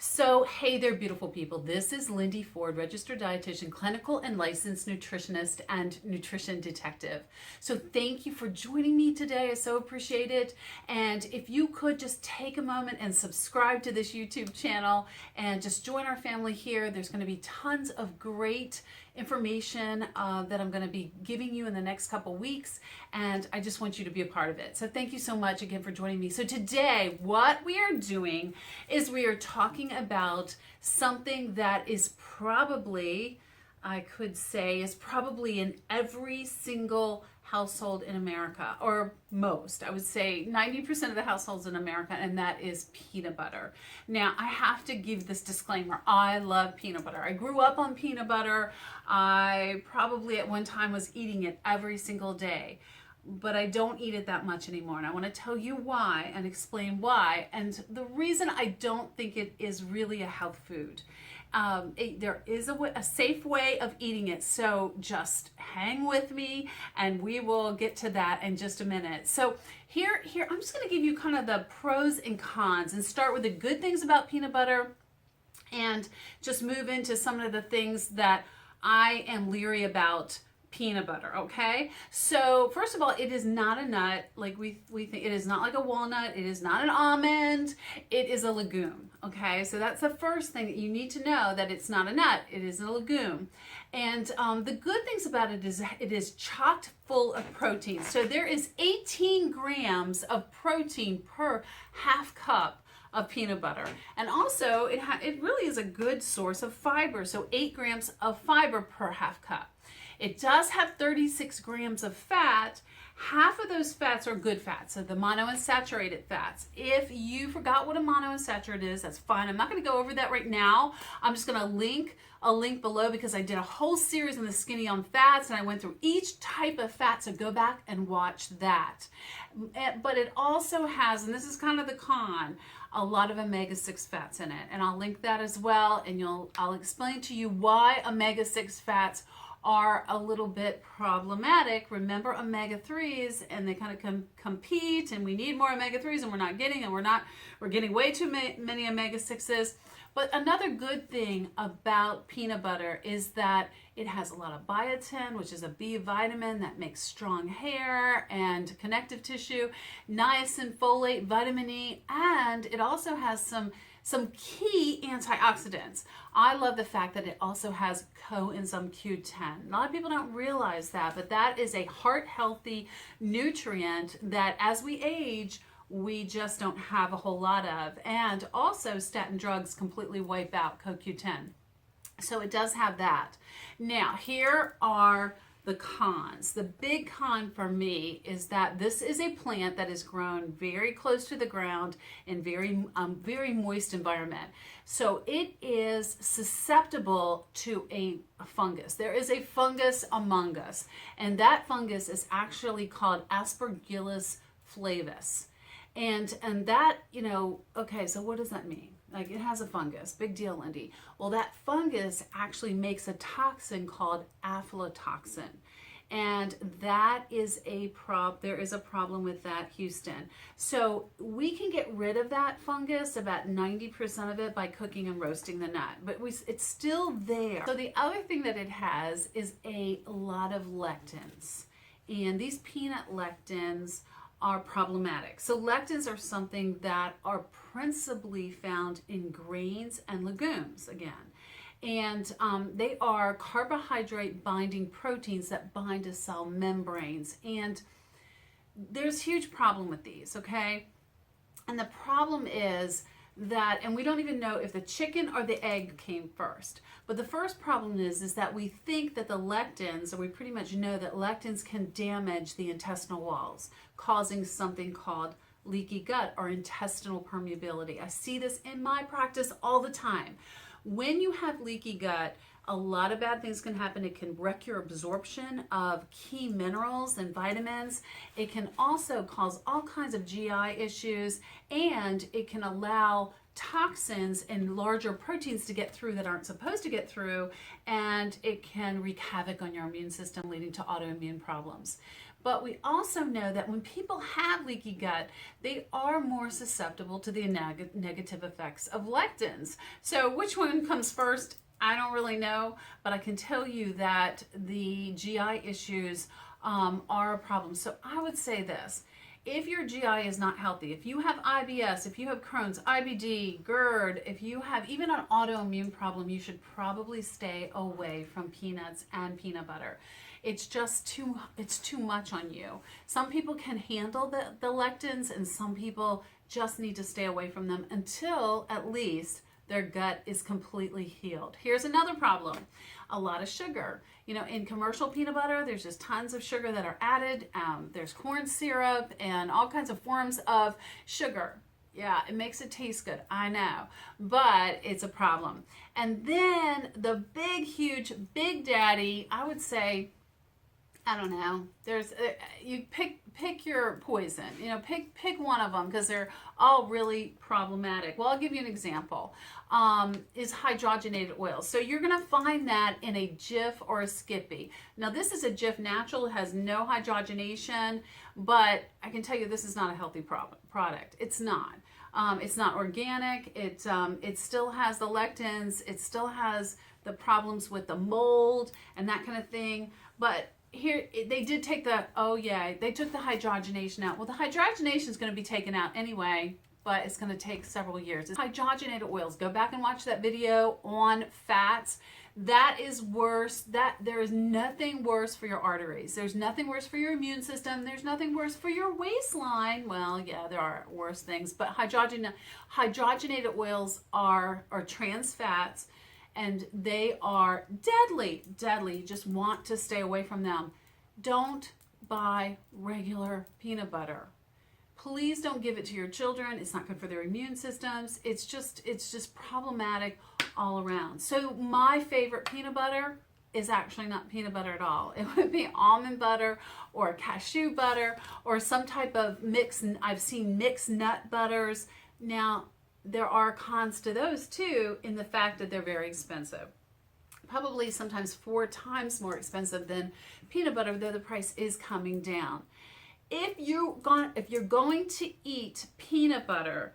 So, hey there, beautiful people. This is Lindy Ford, registered dietitian, clinical and licensed nutritionist, and nutrition detective. So, thank you for joining me today. I so appreciate it. And if you could just take a moment and subscribe to this YouTube channel and just join our family here, there's going to be tons of great information that I'm going to be giving you in the next couple weeks, and I just want you to be a part of it. So thank you so much again for joining me. So today what we are doing is we are talking about something that is probably, I could say, is probably in every single household in America, or most. I would say 90% of the households in America, and that is peanut butter. Now, I have to give this disclaimer. I love peanut butter. I grew up on peanut butter. I probably at one time was eating it every single day, but I don't eat it that much anymore. And I want to tell you why and explain why. And the reason I don't think it is really a health food. There is a safe way of eating it, so just hang with me and we will get to that in just a minute. So here, I'm just going to give you kind of the pros and cons and start with the good things about peanut butter and just move into some of the things that I am leery about peanut butter, okay? So first of all, it is not a nut like we think. It is not like a walnut. It is not an almond. It is a legume, okay? So that's the first thing that you need to know, that it's not a nut. It is a legume. And the good things about it is chock full of protein. So there is 18 grams of protein per half cup of peanut butter. And also it really is a good source of fiber. So 8 grams of fiber per half cup. It does have 36 grams of fat. Half of those fats are good fats, so the monounsaturated fats. If you forgot what a monounsaturated is, that's fine. I'm not going to go over that right now. I'm just going to link a link below because I did a whole series in the Skinny on fats and I went through each type of fat, so go back and watch that. But it also has, and this is kind of the con, a lot of omega-6 fats in it, and I'll link that as well, and I'll explain to you why omega-6 fats are a little bit problematic. Remember omega-3s, and they kind of compete, and we need more omega-3s, and we're not getting, and we're getting way too many omega-6s. But another good thing about peanut butter is that it has a lot of biotin, which is a B vitamin that makes strong hair and connective tissue, niacin, folate, vitamin E, and it also has some key antioxidants. I love the fact that it also has coenzyme Q10. A lot of people don't realize that, but that is a heart healthy nutrient that as we age, we just don't have a whole lot of. And also statin drugs completely wipe out CoQ10. So it does have that. Now, here are the cons. The big con for me is that this is a plant that is grown very close to the ground in very moist environment. So it is susceptible to a fungus. There is a fungus among us, and that fungus is actually called Aspergillus flavus. And that, okay, so what does that mean? Like, it has a fungus. Big deal, Lindy. Well, that fungus actually makes a toxin called aflatoxin. And that is there is a problem with that, Houston. So we can get rid of that fungus, about 90% of it, by cooking and roasting the nut. But it's still there. So the other thing that it has is a lot of lectins. And these peanut lectins are problematic. So lectins are something that are principally found in grains and legumes again. And they are carbohydrate binding proteins that bind to cell membranes. And there's a huge problem with these, okay? And the problem is that, and we don't even know if the chicken or the egg came first. But the first problem is that we think that the lectins, or we pretty much know that lectins can damage the intestinal walls, causing something called leaky gut or intestinal permeability. I see this in my practice all the time. When you have leaky gut, a lot of bad things can happen. It can wreck your absorption of key minerals and vitamins. It can also cause all kinds of GI issues, and it can allow toxins and larger proteins to get through that aren't supposed to get through, and it can wreak havoc on your immune system, leading to autoimmune problems. But we also know that when people have leaky gut, they are more susceptible to the negative effects of lectins. So which one comes first? I don't really know, but I can tell you that the GI issues are a problem. So I would say this. If your GI is not healthy, if you have IBS, if you have Crohn's, IBD, GERD, if you have even an autoimmune problem, you should probably stay away from peanuts and peanut butter. It's just it's too much on you. Some people can handle the lectins, and some people just need to stay away from them until at least their gut is completely healed. Here's another problem. A lot of sugar. You know, in commercial peanut butter, there's just tons of sugar that are added. There's corn syrup and all kinds of forms of sugar. Yeah, it makes it taste good, I know, but it's a problem. And then the big, huge, big daddy, I would say, I don't know. There's you pick your poison. You know, pick one of them because they're all really problematic. Well, I'll give you an example. Is hydrogenated oils. So you're going to find that in a Jif or a Skippy. Now this is a Jif Natural. It has no hydrogenation, but I can tell you this is not a healthy product. It's not. It's not organic. It still has the lectins. It still has the problems with the mold and that kind of thing. But here they did take they took the hydrogenation out. Well, the hydrogenation is going to be taken out anyway, but it's going to take several years. It's hydrogenated oils. Go back and watch that video on fats. That is worse. There is nothing worse for your arteries. There's nothing worse for your immune system. There's nothing worse for your waistline. Well, yeah, there are worse things, but hydrogenated oils are trans fats, and they are deadly. You just want to stay away from them. Don't buy regular peanut butter. Please don't give it to your children. It's not good for their immune systems. It's just problematic all around. So my favorite peanut butter is actually not peanut butter at all. It would be almond butter or cashew butter or some type of mix. I've seen mixed nut butters. Now, there are cons to those too in the fact that they're very expensive. Probably sometimes 4 times more expensive than peanut butter, though the price is coming down. If you're going to eat peanut butter,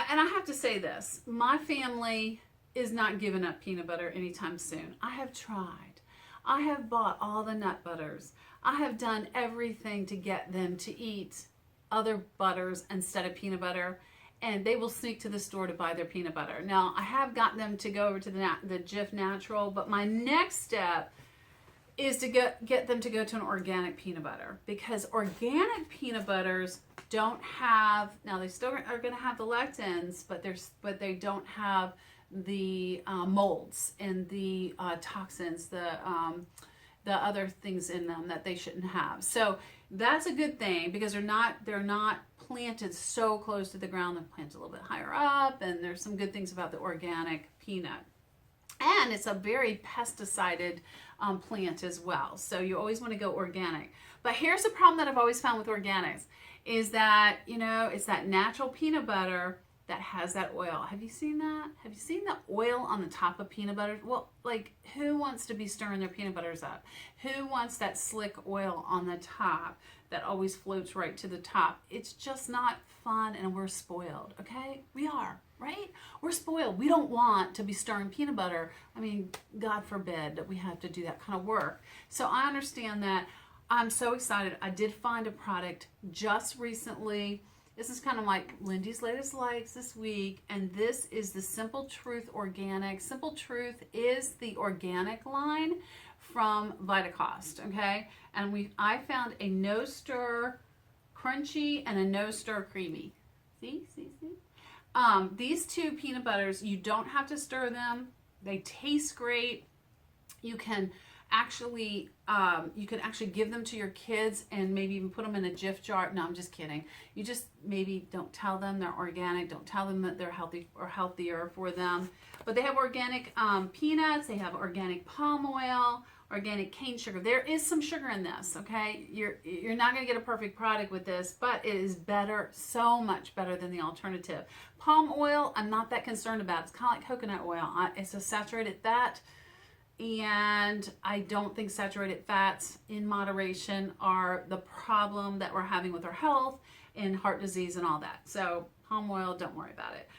and I have to say this, my family is not giving up peanut butter anytime soon. I have tried. I have bought all the nut butters. I have done everything to get them to eat other butters instead of peanut butter, and they will sneak to the store to buy their peanut butter. Now, I have gotten them to go over to the Jif Natural, but my next step is to get them to go to an organic peanut butter, because organic peanut butters don't have, now they still are going to have the lectins, but they don't have the molds and the toxins, the other things in them that they shouldn't have. So that's a good thing, because they're not planted so close to the ground. They're planted a little bit higher up, and there's some good things about the organic peanut. And it's a very pesticided plant as well. So you always want to go organic. But here's the problem that I've always found with organics is that, you know, it's that natural peanut butter that has that oil. Have you seen that? Have you seen the oil on the top of peanut butter? Well, like, who wants to be stirring their peanut butters up? Who wants that slick oil on the top that always floats right to the top? It's just not fun, and we're spoiled, okay? We are, right? We're spoiled. We don't want to be stirring peanut butter. I mean, God forbid that we have to do that kind of work. So I understand that. I'm so excited. I did find a product just recently. This is kind of like Lindy's Latest Likes this week, and this is the Simple Truth Organic. Simple Truth is the organic line from Vitacost, okay? And I found a no-stir crunchy and a no-stir creamy. See? These two peanut butters, you don't have to stir them. They taste great. You can actually give them to your kids and maybe even put them in a Jif jar. No, I'm just kidding. You just maybe don't tell them they're organic. Don't tell them that they're healthy or healthier for them. But they have organic peanuts. They have organic palm oil, organic cane sugar. There is some sugar in this, okay? You're not going to get a perfect product with this, but it is better, so much better than the alternative. Palm oil, I'm not that concerned about. It's kind of like coconut oil. It's a saturated fat. And I don't think saturated fats in moderation are the problem that we're having with our health and heart disease and all that. So palm oil, don't worry about it.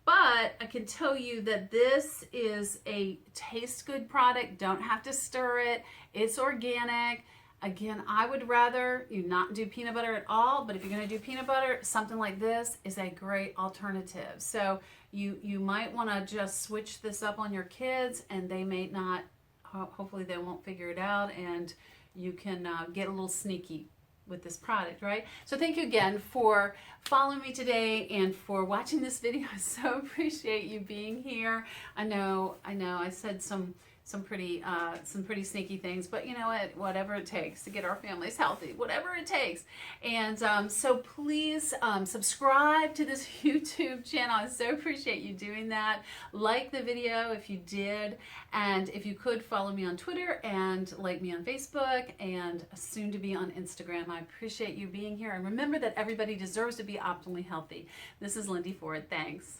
But I can tell you that this is a taste good product. Don't have to stir it. It's organic. Again, I would rather you not do peanut butter at all, but if you're going to do peanut butter, something like this is a great alternative. So you might want to just switch this up on your kids, and they may not, hopefully they won't figure it out, and you can get a little sneaky with this product, right? So thank you again for following me today and for watching this video. I so appreciate you being here. I know I said some pretty sneaky things, but you know what, whatever it takes to get our families healthy, whatever it takes. And so please subscribe to this YouTube channel. I so appreciate you doing that. Like the video if you did, and if you could follow me on Twitter and like me on Facebook and soon to be on Instagram. I appreciate you being here, and remember that everybody deserves to be optimally healthy. This is Lindy Ford. Thanks.